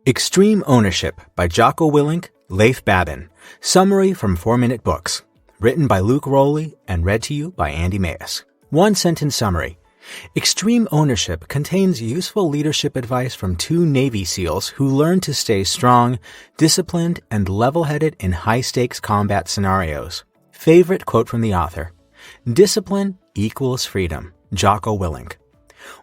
Extreme Ownership by Jocko Willink, Leif Babin. Summary from 4-Minute Books. Written by Luke Rowley and read to you by Andy Mayes. One-sentence summary. Extreme Ownership contains useful leadership advice from 2 Navy SEALs who learned to stay strong, disciplined, and level-headed in high-stakes combat scenarios. Favorite quote from the author. Discipline equals freedom. Jocko Willink.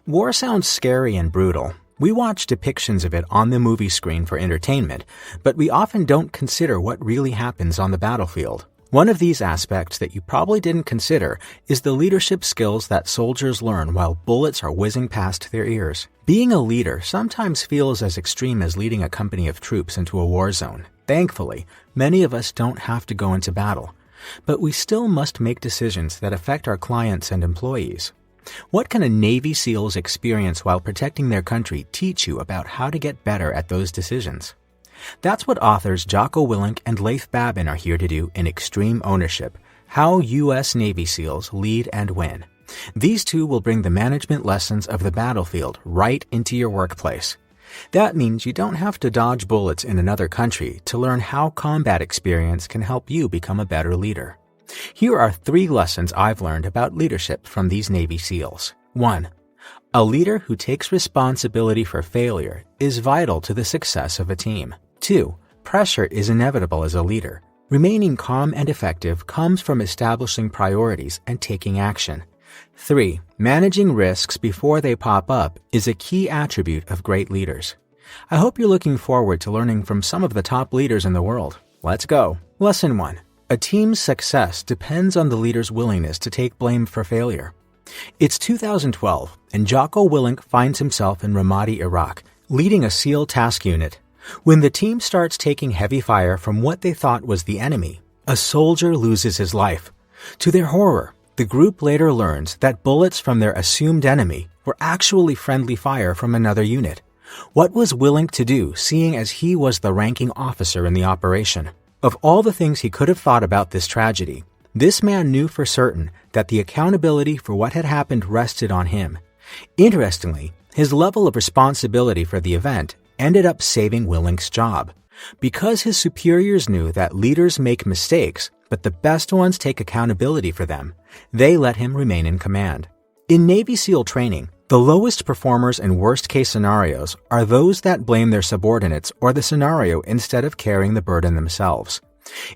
War sounds scary and brutal. We watch depictions of it on the movie screen for entertainment, but we often don't consider what really happens on the battlefield. One of these aspects that you probably didn't consider is the leadership skills that soldiers learn while bullets are whizzing past their ears. Being a leader sometimes feels as extreme as leading a company of troops into a war zone. Thankfully, many of us don't have to go into battle, but we still must make decisions that affect our clients and employees. What can a Navy SEAL's experience while protecting their country teach you about how to get better at those decisions? That's what authors Jocko Willink and Leif Babin are here to do in Extreme Ownership, How U.S. Navy SEALs Lead and Win. These 2 will bring the management lessons of the battlefield right into your workplace. That means you don't have to dodge bullets in another country to learn how combat experience can help you become a better leader. Here are 3 lessons I've learned about leadership from these Navy SEALs. 1. A leader who takes responsibility for failure is vital to the success of a team. 2. Pressure is inevitable as a leader. Remaining calm and effective comes from establishing priorities and taking action. 3. Managing risks before they pop up is a key attribute of great leaders. I hope you're looking forward to learning from some of the top leaders in the world. Let's go. Lesson 1. A team's success depends on the leader's willingness to take blame for failure. It's 2012, and Jocko Willink finds himself in Ramadi, Iraq, leading a SEAL task unit. When the team starts taking heavy fire from what they thought was the enemy, a soldier loses his life. To their horror, the group later learns that bullets from their assumed enemy were actually friendly fire from another unit. What was Willink to do, seeing as he was the ranking officer in the operation? Of all the things he could have thought about this tragedy, this man knew for certain that the accountability for what had happened rested on him. Interestingly, his level of responsibility for the event ended up saving Willink's job. Because his superiors knew that leaders make mistakes, but the best ones take accountability for them, they let him remain in command. In Navy SEAL training, the lowest performers in worst-case scenarios are those that blame their subordinates or the scenario instead of carrying the burden themselves.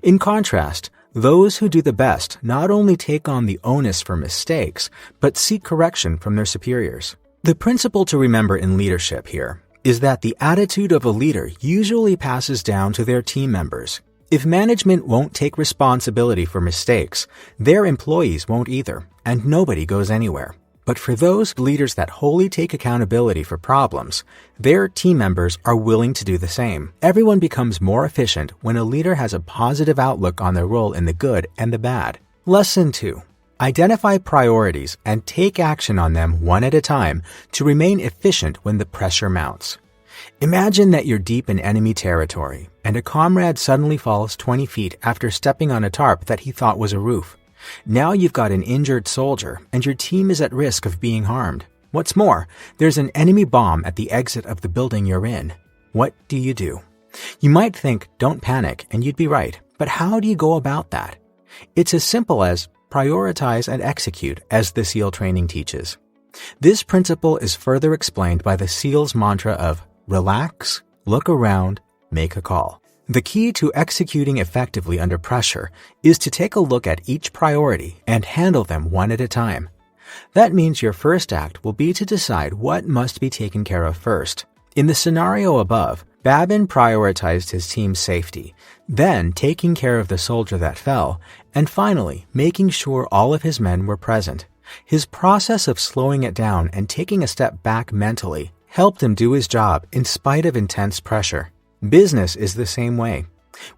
In contrast, those who do the best not only take on the onus for mistakes, but seek correction from their superiors. The principle to remember in leadership here is that the attitude of a leader usually passes down to their team members. If management won't take responsibility for mistakes, their employees won't either, and nobody goes anywhere. But for those leaders that wholly take accountability for problems, their team members are willing to do the same. Everyone becomes more efficient when a leader has a positive outlook on their role in the good and the bad. Lesson 2. Identify priorities and take action on them one at a time to remain efficient when the pressure mounts. Imagine that you're deep in enemy territory and a comrade suddenly falls 20 feet after stepping on a tarp that he thought was a roof. Now you've got an injured soldier and your team is at risk of being harmed. What's more, there's an enemy bomb at the exit of the building you're in. What do? You might think, don't panic, and you'd be right. But how do you go about that? It's as simple as prioritize and execute, as the SEAL training teaches. This principle is further explained by the SEAL's mantra of relax, look around, make a call. The key to executing effectively under pressure is to take a look at each priority and handle them one at a time. That means your first act will be to decide what must be taken care of first. In the scenario above, Babin prioritized his team's safety, then taking care of the soldier that fell, and finally making sure all of his men were present. His process of slowing it down and taking a step back mentally helped him do his job in spite of intense pressure. Business is the same way.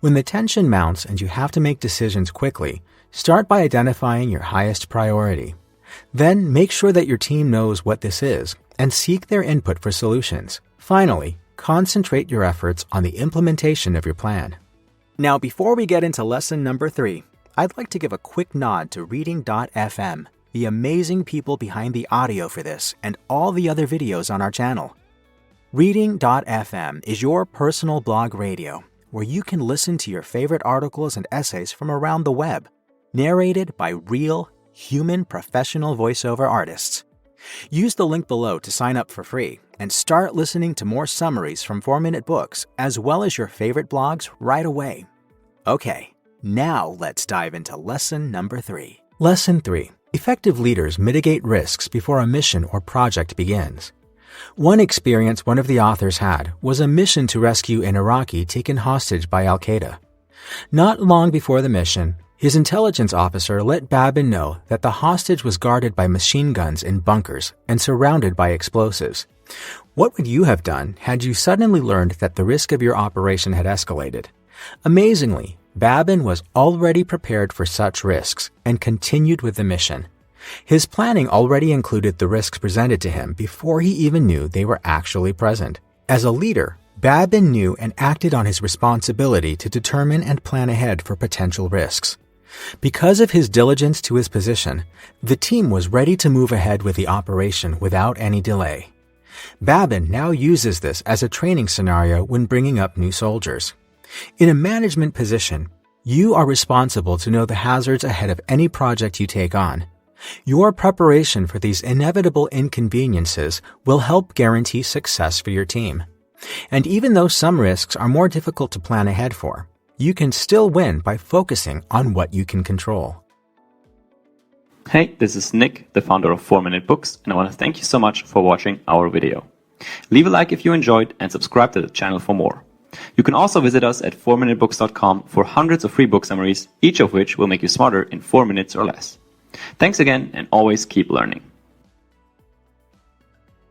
When the tension mounts and you have to make decisions quickly, start by identifying your highest priority. Then make sure that your team knows what this is and seek their input for solutions. Finally, concentrate your efforts on the implementation of your plan. Now, before we get into lesson number 3, I'd like to give a quick nod to Reading.fm, the amazing people behind the audio for this and all the other videos on our channel. Reading.fm is your personal blog radio where you can listen to your favorite articles and essays from around the web, narrated by real, human professional voiceover artists. Use the link below to sign up for free and start listening to more summaries from 4-Minute Books as well as your favorite blogs right away. Okay, now let's dive into lesson number 3. Lesson 3. Effective leaders mitigate risks before a mission or project begins. One experience one of the authors had was a mission to rescue an Iraqi taken hostage by Al-Qaeda. Not long before the mission, his intelligence officer let Babin know that the hostage was guarded by machine guns in bunkers and surrounded by explosives. What would you have done had you suddenly learned that the risk of your operation had escalated? Amazingly, Babin was already prepared for such risks and continued with the mission. His planning already included the risks presented to him before he even knew they were actually present. As a leader, Babin knew and acted on his responsibility to determine and plan ahead for potential risks. Because of his diligence to his position, the team was ready to move ahead with the operation without any delay. Babin now uses this as a training scenario when bringing up new soldiers. In a management position, you are responsible to know the hazards ahead of any project you take on. Your preparation for these inevitable inconveniences will help guarantee success for your team. And even though some risks are more difficult to plan ahead for, you can still win by focusing on what you can control. Hey, this is Nick, the founder of 4-Minute Books, and I want to thank you so much for watching our video. Leave a like if you enjoyed and subscribe to the channel for more. You can also visit us at 4minutebooks.com for hundreds of free book summaries, each of which will make you smarter in 4 minutes or less. Thanks again, and always keep learning.